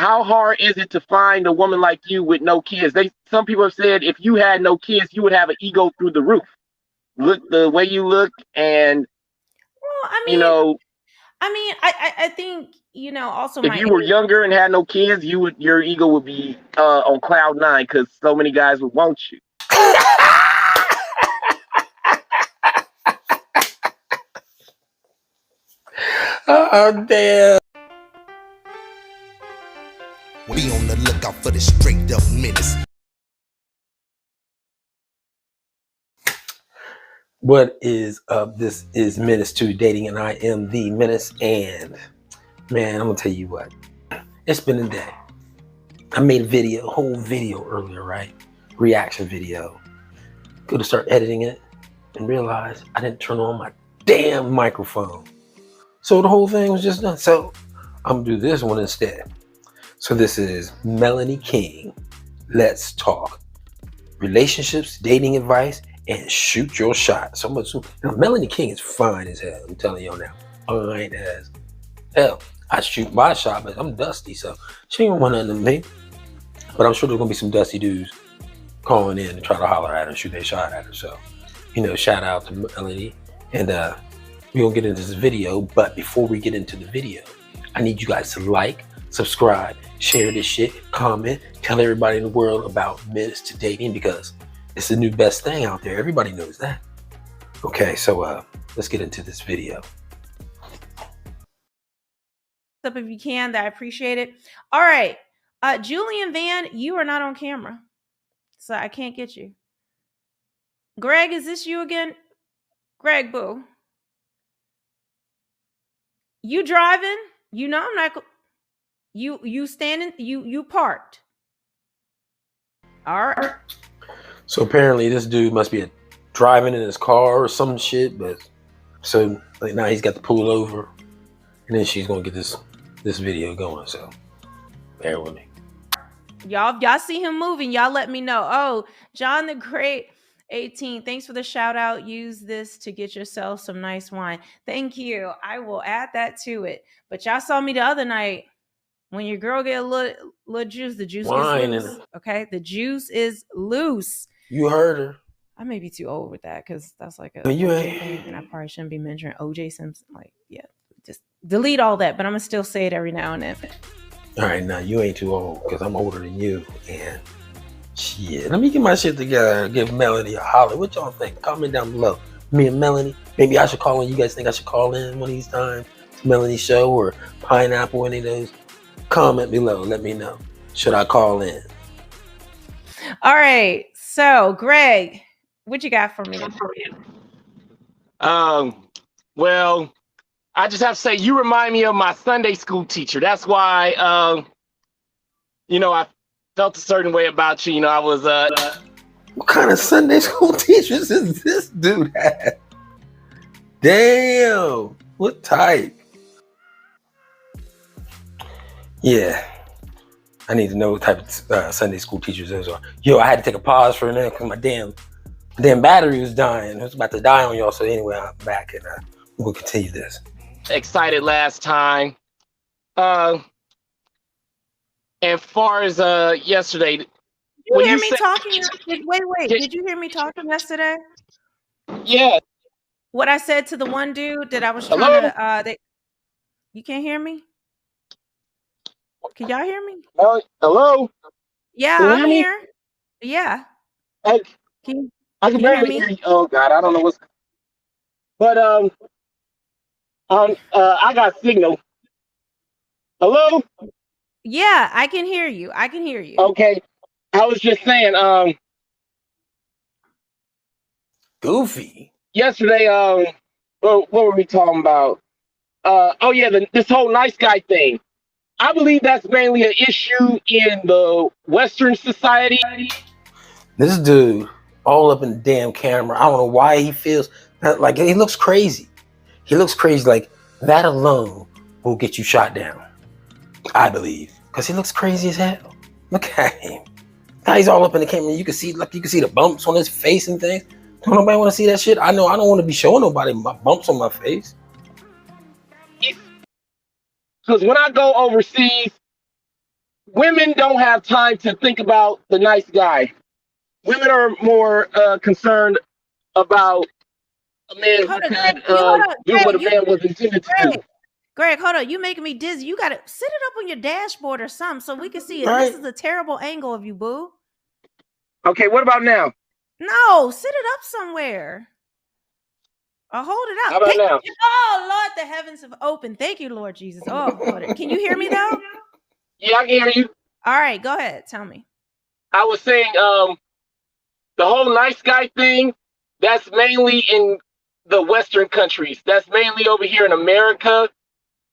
how hard is it to find a woman like you with no kids? Some people have said if you had no kids, you would have an ego through the roof. Look the way you look, and Well, you know, I think, also if my you were age. younger and had no kids, your ego would be on cloud nine because so many guys would want you. Oh, damn. Be on the lookout for the straight up menace. What is up? This is Menace to Dating, and I am the Menace. And man, I'm gonna tell you what. It's been a day. I made a whole video earlier, right? Reaction video. Go to start editing it and realize I didn't turn on my damn microphone. So the whole thing was just done. So I'm gonna do this one instead. So this is Melanie King. Let's talk relationships, dating advice, and shoot your shot. So much. Now, Melanie King is fine as hell. I'm telling y'all now, fine as hell. I shoot my shot, but I'm dusty, so she ain't want nothing to me. But I'm sure there's gonna be some dusty dudes calling in to try to holler at her, shoot their shot at her. So, shout out to Melanie, and we're gonna get into this video. But before we get into the video, I need you guys to like, subscribe, share this shit, comment, tell everybody in the world about Menace to Dating, because it's the new best thing out there. Everybody knows that. Okay, so let's get into this video. Up if you can, that I appreciate it. All right, Julian Van, you are not on camera, so I can't get you. Greg, is this you again? Greg, boo. You driving? I'm not. You standing? You parked. All right. So apparently this dude must be driving in his car or some shit, but so now he's got to pull over, and then she's gonna get this video going. So bear with me. Y'all see him moving, y'all let me know. Oh, John the Great 18, thanks for the shout out. Use this to get yourself some nice wine. Thank you. I will add that to it. But y'all saw me the other night. When your girl get a little juice, the juice Wine gets loose. Okay, the juice is loose. You heard her. I may be too old with that because that's like a OJ thing, and I probably shouldn't be mentioning OJ Simpson. Like, yeah, just delete all that. But I'm gonna still say it every now and then. All right, now you ain't too old because I'm older than you. And shit, let me get my shit together and give Melanie a holler. What y'all think? Comment down below. Me and Melanie. Maybe I should call in. You guys think I should call in one of these times to Melanie's show or Pineapple, any of those? Comment below. Let me know. Should I call in? All right. So, Greg, what you got for me? Well, I just have to say you remind me of my Sunday school teacher. That's why, I felt a certain way about you. I was. What kind of Sunday school teachers is this dude have? Damn. What type? Yeah, I need to know what type of Sunday school teachers those are. Yo, I had to take a pause for a minute because my damn battery was dying. It was about to die on y'all. So anyway, I'm back and we'll continue this. Excited last time. And far as yesterday, did you hear me talking? Wait. Did you hear me talking yesterday? Yeah. What I said to the one dude that I was trying to. You can't hear me? Can y'all hear me? Hello? Yeah, I'm here. Yeah. I can barely hear you. Oh God, I don't know what's. But I got signal. Hello? Yeah, I can hear you. Okay, I was just saying. Goofy. Yesterday, what were we talking about? This whole nice guy thing. I believe that's mainly an issue in the Western society. This dude, all up in the damn camera. I don't know why he feels like he looks crazy. He looks crazy. Like that alone will get you shot down. I believe because he looks crazy as hell. Look at him. Now he's all up in the camera. You can see the bumps on his face and things. Don't nobody want to see that shit. I know. I don't want to be showing nobody my bumps on my face. Because when I go overseas, women don't have time to think about the nice guy. Women are more concerned about a man Hold who on, Greg. could You hold on, do Greg. what a man was intended to Greg, do. Greg, hold on. You making me dizzy. You gotta sit it up on your dashboard or something so we can see it. This Right? is a terrible angle of you, boo. Okay, what about now? No, sit it up somewhere. Or hold it How up. about now? Oh Lord, the heavens have opened. Thank you, Lord Jesus. Oh, Lord. Can you hear me though? Yeah, I can hear you. All right, go ahead. Tell me. I was saying, the whole nice guy thing, that's mainly in the Western countries. That's mainly over here in America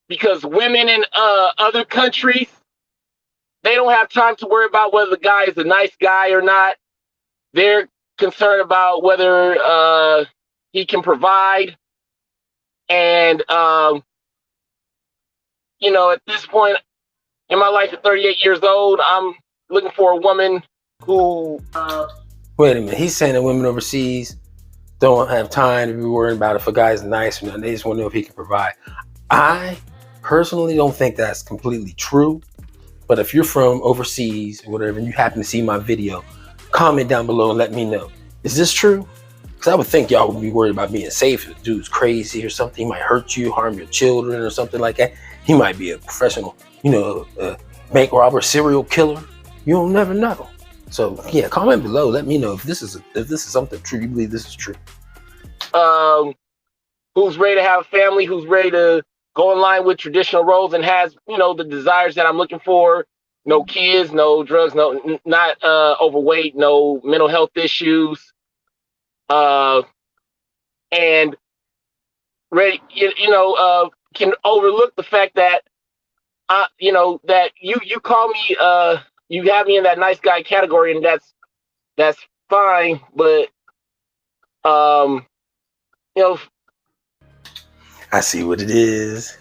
because women in other countries, they don't have time to worry about whether the guy is a nice guy or not. They're concerned about whether he can provide. And, at this point in my life at 38 years old, I'm looking for a woman who. Wait a minute. He's saying that women overseas don't have time to be worrying about if a guy's nice or not. They just want to know if he can provide. I personally don't think that's completely true. But if you're from overseas or whatever, and you happen to see my video, comment down below and let me know. Is this true? Because I would think y'all would be worried about being safe. If the dude's crazy or something, he might hurt you, harm your children or something like that. He might be a professional, bank robber, serial killer. You'll never know. So yeah, comment below. Let me know if this is something true. You believe this is true? Who's ready to have a family? Who's ready to go in line with traditional roles and has the desires that I'm looking for? No kids, no drugs, not overweight, no mental health issues, and ready. Can overlook the fact that that you call me you have me in that nice guy category, and that's fine, but you know I see what it is.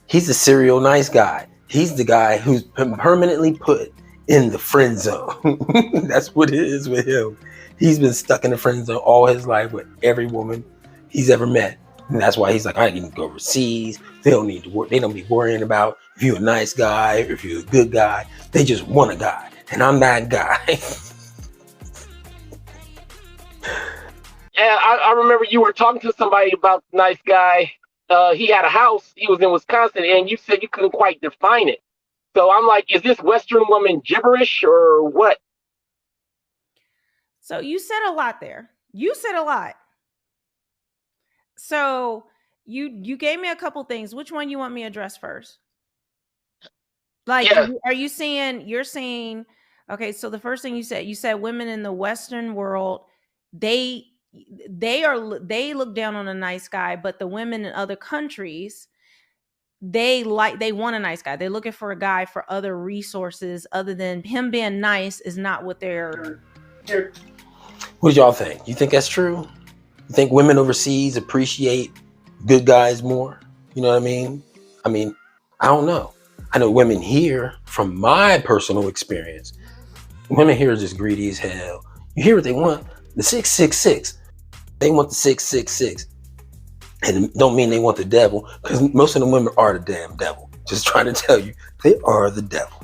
He's a serial nice guy. He's the guy who's been permanently put in the friend zone. That's what it is with him. He's been stuck in the friend zone all his life with every woman he's ever met. And that's why he's like, I can go overseas. They don't need to work. They don't be worrying about if you're a nice guy or if you're a good guy. They just want a guy. And I'm that guy. Yeah, I remember you were talking to somebody about the nice guy. He had a house. He was in Wisconsin, and you said you couldn't quite define it. So I'm like, is this Western woman gibberish or what? So you said a lot there. You said a lot. So you gave me a couple things. Which one you want me to address first? Like, Yeah. are you saying you're saying? Okay, so the first thing you said women in the Western world, they look down on a nice guy, but the women in other countries, they want a nice guy. They're looking for a guy for other resources other than him being nice is not what they're. What do y'all think? You think that's true? You think women overseas appreciate good guys more? You know what I mean? I don't know. I know women here, from my personal experience, women here are just greedy as hell. You hear what they want? The 666. They want the 666. And it don't mean they want the devil, because most of the women are the damn devil. Just trying to tell you, they are the devil.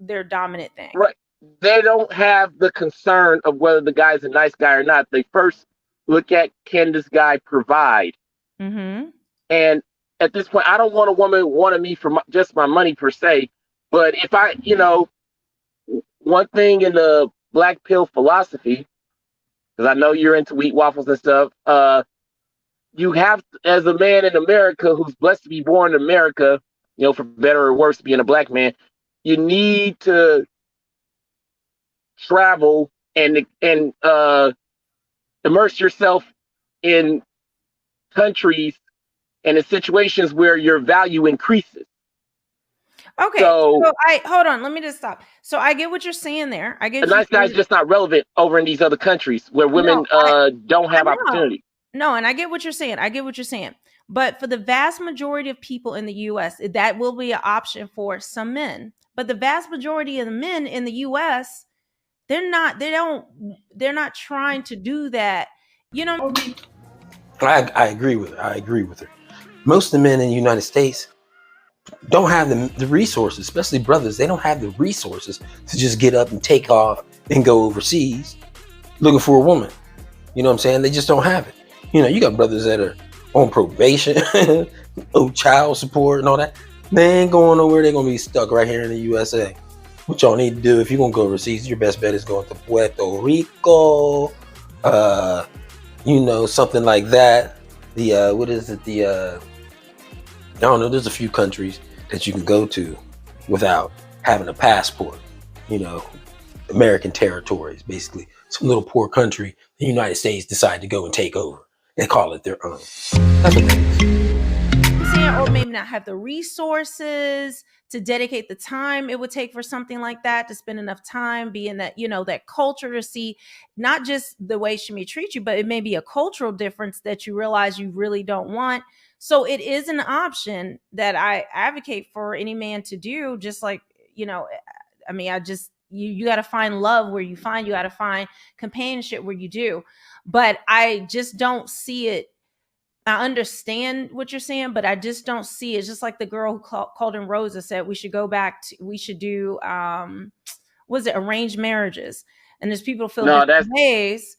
Their dominant thing. Right. They don't have the concern of whether the guy's a nice guy or not. They first look at, can this guy provide? Mm-hmm. And at this point, I don't want a woman wanting me for just my money per se. But if one thing in the black pill philosophy, because I know you're into wheat waffles and stuff, you have, as a man in America who's blessed to be born in America, for better or worse, being a black man, you need to travel and immerse yourself in countries and in situations where your value increases. Okay, so I hold on. Let me just stop. So I get what you're saying there. I get the nice guy's just not relevant over in these other countries where women don't have opportunity. No, and I get what you're saying. But for the vast majority of people in the U.S., that will be an option for some men. But the vast majority of the men in the U.S., they're not trying to do that. I agree with her. Most of the men in the United States don't have the resources, especially brothers. They don't have the resources to just get up and take off and go overseas looking for a woman. You know what I'm saying? They just don't have it. You know, you got brothers that are on probation, child support and all that. They ain't going nowhere. They're going to be stuck right here in the USA. What y'all need to do if you're going to go overseas, your best bet is going to Puerto Rico, you know, something like that. The, what is it? I don't know. There's a few countries that you can go to without having a passport. You know, American territories, basically. Some little poor country the United States decide to go and take over. They call it their own. That's what that is. Or maybe not have the resources to dedicate the time it would take for something like that, to spend enough time, be in that, you know, that culture, to see not just the way she may treat you, but it may be a cultural difference that you realize you really don't want. So it is an option that I advocate for any man to do. Just like, you know, I mean, you got to find love where you got to find companionship where you do. But I just don't see it. I understand what you're saying, but I just don't see it. It's just like the girl who called in Rosa said, we should go back to, we should do, was it arranged marriages? And there's people feel different ways,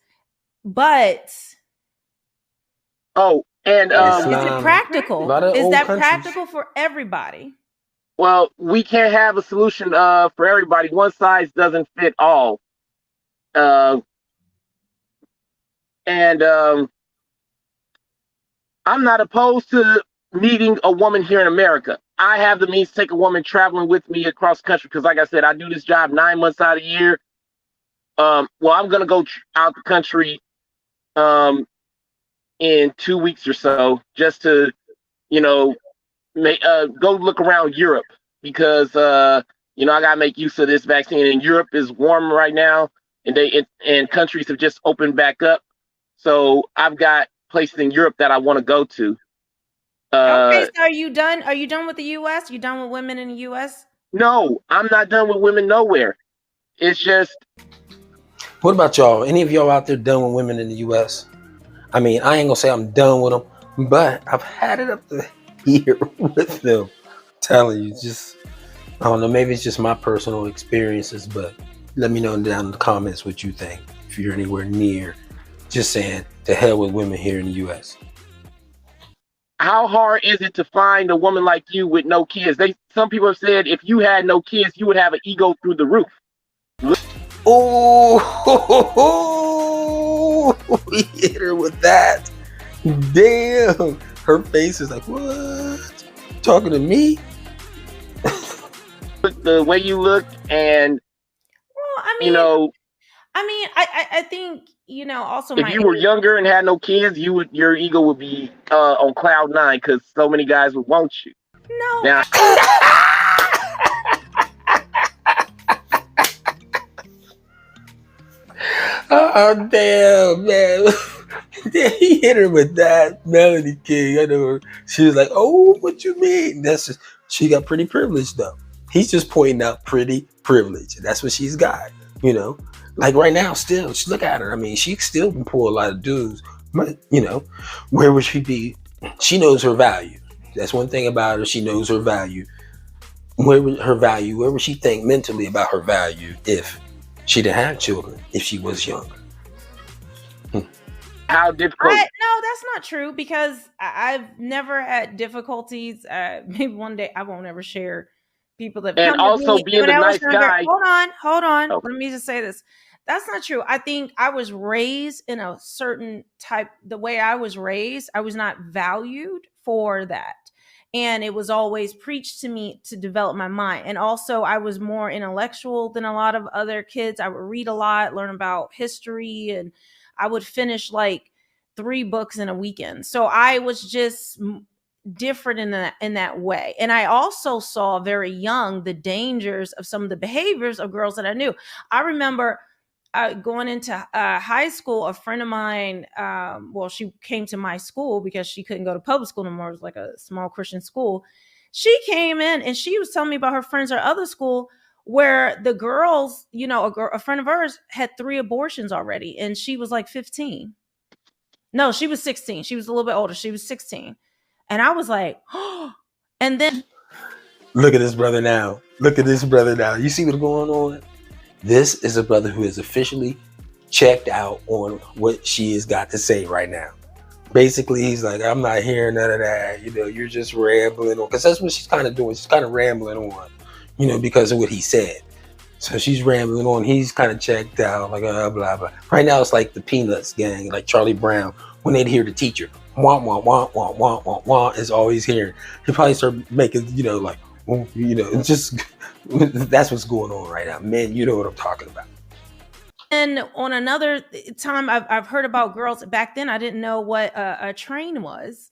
but. Oh, and is it practical? Is that practical for everybody? Well, we can't have a solution for everybody. One size doesn't fit all. I'm not opposed to meeting a woman here in America. I have the means to take a woman traveling with me across the country because, like I said, I do this job 9 months out of the year. Well, I'm going to go out the country in 2 weeks or so just to, you know, go look around Europe because, you know, I got to make use of this vaccine. And Europe is warm right now, and countries have just opened back up. So I've got places in Europe that I want to go to. Okay, so are you done? Are you done with the U.S.? You done with women in the U.S.? No, I'm not done with women nowhere. It's just. What about y'all? Any of y'all out there done with women in the U.S.? I mean, I ain't gonna say I'm done with them, but I've had it up to here with them. I'm telling you, just, I don't know, maybe it's just my personal experiences, but let me know down in the comments what you think. If you're anywhere near, just saying, to hell with women here in the U.S. How hard is it to find a woman like you with no kids? Some people have said if you had no kids, you would have an ego through the roof. Oh, we hit her with that. Damn, her face is like, what? Talking to me? The way you look, and well, I mean, you know, I think, you know, also if you were younger and had no kids, your ego would be on cloud 9 because so many guys would want you. No. Now, oh damn, man. He hit her with that. Melody King, I know her. She was like, oh, what you mean? That's just, she got pretty privilege though. He's just pointing out pretty privilege. That's what she's got, you know. Like right now, still, look at her. I mean, she still can pull a lot of dudes. But, you know, where would she be? She knows her value. That's one thing about her. She knows her value. Where would she think mentally about her value if she didn't have children, if she was younger? How difficult? No, that's not true because I've never had difficulties. Maybe one day I won't ever share people that and come also to me being the nice guy. Hold on. Oh. Let me just say this. That's not true. I think I was raised in a certain type. The way I was raised, I was not valued for that. And it was always preached to me to develop my mind. And also, I was more intellectual than a lot of other kids. I would read a lot, learn about history, and I would finish like 3 books in a weekend. So I was just different in that way. And I also saw very young the dangers of some of the behaviors of girls that I knew. I remember going into high school, a friend of mine, she came to my school because she couldn't go to public school anymore. It was like a small Christian school. She came in and she was telling me about her friends at other school where the girls, you know, a friend of hers had 3 abortions already. And she was like 15. No, she was 16. She was a little bit older. She was 16. And I was like, oh. And then Look at this brother now. Look at this brother now. You see what's going on? This is a brother who is officially checked out on what she has got to say right now. Basically, he's like, I'm not hearing none of that. You know, you're just rambling on. Because that's what she's kind of doing. She's kind of rambling on, you know, because of what he said. So she's rambling on. He's kind of checked out, like, blah, blah. Right now, it's like the Peanuts gang, like Charlie Brown, when they'd hear the teacher. Wah, wah, wah, wah, wah, wah, wah, is always hearing. He probably start making, you know, like, you know, it's just, that's what's going on right now. Man, you know what I'm talking about. And on another time, I've heard about girls. Back then, I didn't know what a train was.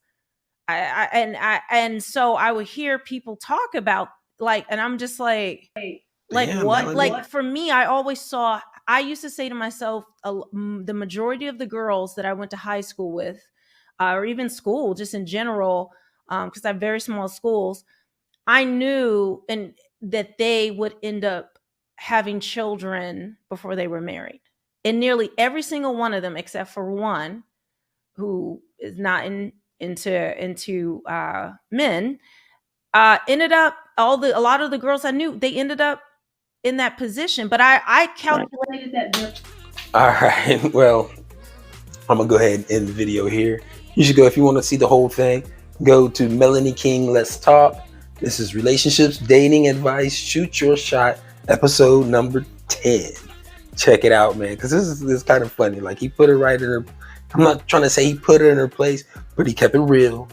And so I would hear people talk about, like, and I'm just like Damn, what? Melanie. Like, for me, I always saw. I used to say to myself, the majority of the girls that I went to high school with, or even school, just in general, because I have very small schools, I knew and that they would end up having children before they were married. And nearly every single one of them, except for one who is not into men, ended up, a lot of the girls I knew, they ended up in that position. But I calculated that. All right. Well, I'm gonna go ahead and end the video here. You should go, if you want to see the whole thing, go to Melanie King Let's Talk. This is relationships, dating advice, shoot your shot, episode number 10. Check it out, man, because this is kind of funny. Like, he put her right in her, I'm not trying to say he put her in her place, but he kept it real.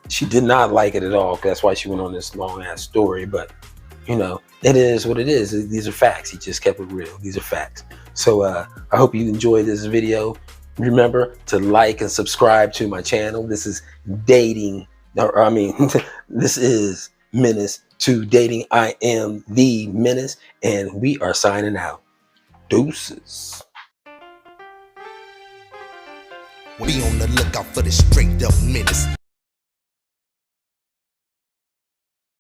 She did not like it at all. That's why she went on this long ass story. But, you know, it is what it is. These are facts. He just kept it real. These are facts. So I hope you enjoyed this video. Remember to like and subscribe to my channel. This is dating, or I mean, this is Menace to Dating. I am the Menace, and we are signing out. Deuces. Be on the lookout for the straight up menace.